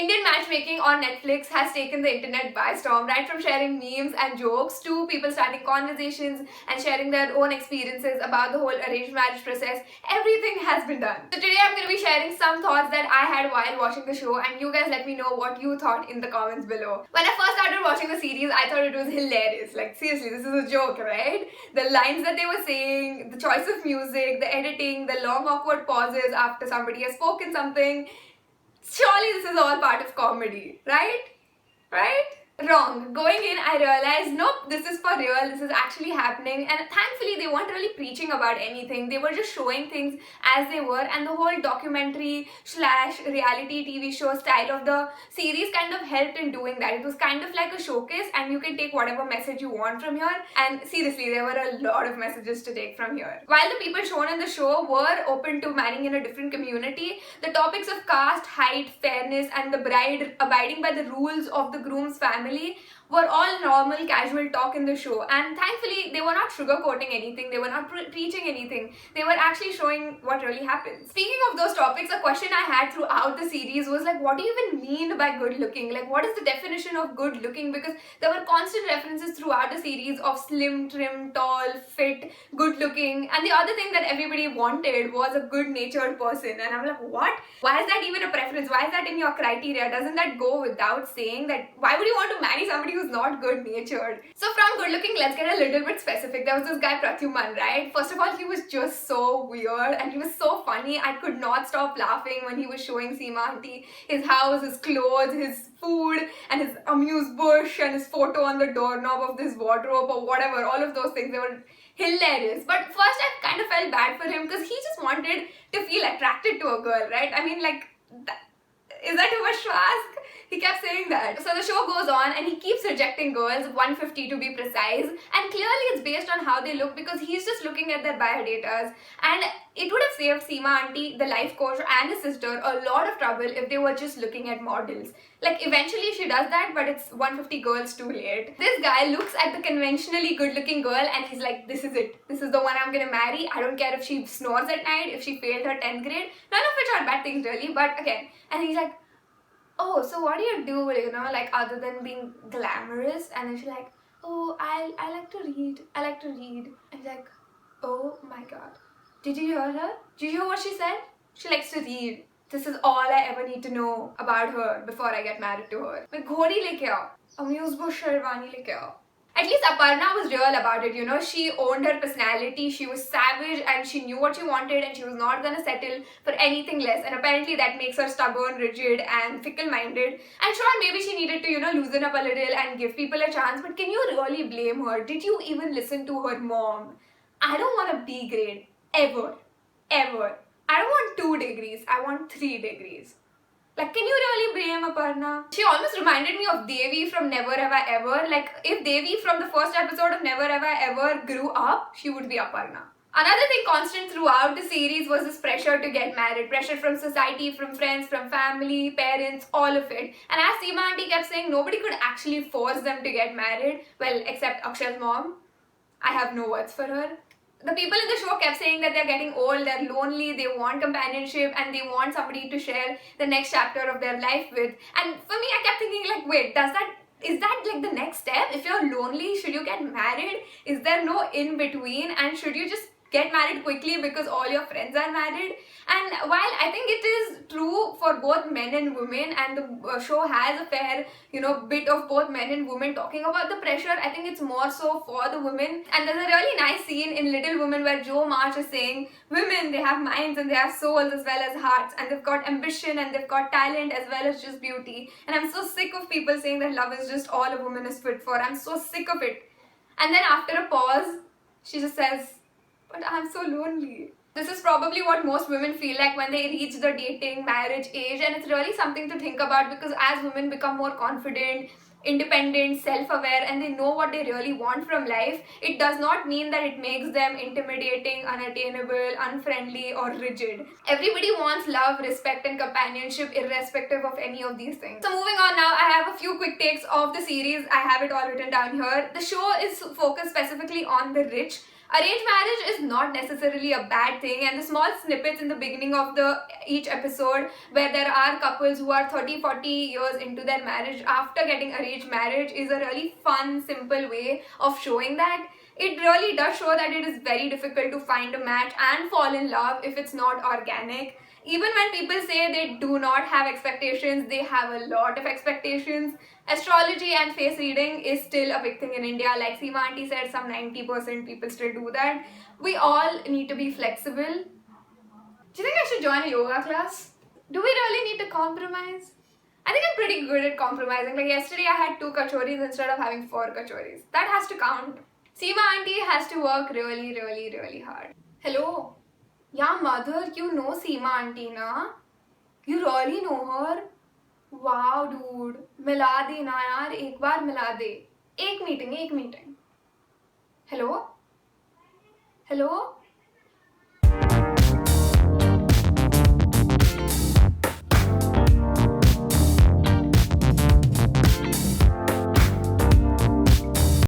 Indian matchmaking on Netflix has taken the internet by storm, right from sharing memes and jokes to people starting conversations and sharing their own experiences about the whole arranged marriage process. Everything has been done. So today I'm going to be sharing some thoughts that I had while watching the show, and you guys let me know what you thought in the comments below. When I first started watching the series, I thought it was hilarious. Like, seriously, this is a joke, right? The lines that they were saying, the choice of music, the editing, the long awkward pauses after somebody has spoken something. Surely this is all part of comedy, right? Right? Wrong. Going in, I realized, nope, this is for real, this is actually happening, and thankfully they weren't really preaching about anything. They were just showing things as they were, and the whole documentary / reality TV show style of the series kind of helped in doing that. It was kind of like a showcase, and you can take whatever message you want from here, and seriously, there were a lot of messages to take from here. While the people shown in the show were open to marrying in a different community, the topics of caste, height, fairness, and the bride abiding by the rules of the groom's family were all normal, casual talk in the show, and thankfully they were not sugarcoating anything, they were not preaching anything, they were actually showing what really happens. Speaking of those topics, a question I had throughout the series was like, what do you even mean by good looking? Like, what is the definition of good looking? Because there were constant references throughout the series of slim, trim, tall, fit, good looking, and the other thing that everybody wanted was a good natured person, and I'm like, what? Why is that even a preference? Why is that in your criteria? Doesn't that go without saying that? Why would you want to marry somebody who's not good natured? So from good looking, let's get a little bit specific. There was this guy Pradhyuman, right? First of all, he was just so weird and he was so funny. I could not stop laughing when he was showing Sima Auntie his house, his clothes, his food, and his amuse bush, and his photo on the doorknob of this wardrobe or whatever. All of those things, they were hilarious. But first I kind of felt bad for him because he just wanted to feel attracted to a girl, right? I mean, like, is that too much to ask? He kept saying that. So the show goes on and he keeps rejecting girls, 150 to be precise, and clearly it's based on how they look because he's just looking at their biodatas, and it would have saved Sima Auntie, the life coach, and his sister a lot of trouble if they were just looking at models. Like, eventually she does that, but it's 150 girls too late. This guy looks at the conventionally good-looking girl and he's like, this is it. This is the one I'm gonna marry. I don't care if she snores at night, if she failed her 10th grade. None of which are bad things really, but okay. And he's like, oh, so what do you do, you know, like, other than being glamorous? And then she's like, oh, I like to read. I like to read. And he's like, oh my god. Did you hear her? Did you hear what she said? She likes to read. This is all I ever need to know about her before I get married to her. मैं घोड़ी लेके आओ, amuse bush sherwani लेके आओ. At least Aparna was real about it, you know. She owned her personality, she was savage, and she knew what she wanted, and she was not gonna settle for anything less. And apparently that makes her stubborn, rigid, and fickle-minded. And sure, maybe she needed to, you know, loosen up a little and give people a chance, but can you really blame her? Did you even listen to her mom? I don't want a B grade. Ever. Ever. I don't want 2 degrees, I want 3 degrees. Like, can you really blame Aparna? She almost reminded me of Devi from Never Have I Ever. Like, if Devi from the first episode of Never Have I Ever grew up, she would be Aparna. Another thing constant throughout the series was this pressure to get married. Pressure from society, from friends, from family, parents, all of it. And as Sima Auntie kept saying, nobody could actually force them to get married. Well, except Akshay's mom. I have no words for her. The people in the show kept saying that they're getting old, they're lonely, they want companionship, and they want somebody to share the next chapter of their life with. And for me, I kept thinking, like, wait, is that like the next step? If you're lonely, should you get married? Is there no in between? And should you just get married quickly because all your friends are married? And while I think it is true for both men and women, and the show has a fair, you know, bit of both men and women talking about the pressure, I think it's more so for the women. And there's a really nice scene in Little Women where Joe March is saying, women, they have minds and they have souls as well as hearts, and they've got ambition and they've got talent as well as just beauty. And I'm so sick of people saying that love is just all a woman is fit for. I'm so sick of it. And then after a pause, she just says, but I'm so lonely. This is probably what most women feel like when they reach the dating, marriage age, and it's really something to think about because as women become more confident, independent, self-aware, and they know what they really want from life, it does not mean that it makes them intimidating, unattainable, unfriendly, or rigid. Everybody wants love, respect, and companionship irrespective of any of these things. So moving on now, I have a few quick takes of the series. I have it all written down here. The show is focused specifically on the rich. Arranged marriage is not necessarily a bad thing, and the small snippets in the beginning of the each episode where there are couples who are 30-40 years into their marriage after getting arranged marriage is a really fun, simple way of showing that it really does show that it is very difficult to find a match and fall in love if it's not organic. Even when people say they do not have expectations, they have a lot of expectations. Astrology and face reading is still a big thing in India. Like Seema Auntie said, some 90% people still do that. We all need to be flexible. Do you think I should join a yoga class? Do we really need to compromise? I think I'm pretty good at compromising. Like yesterday, I had 2 kachoris instead of having 4 kachoris. That has to count. Seema Auntie has to work really, really, really hard. Hello? Yeah, mother, you know Seema Auntie, na? You really know her? Wow dude मिला दे ना यार एक बार मिला दे एक meeting hello hello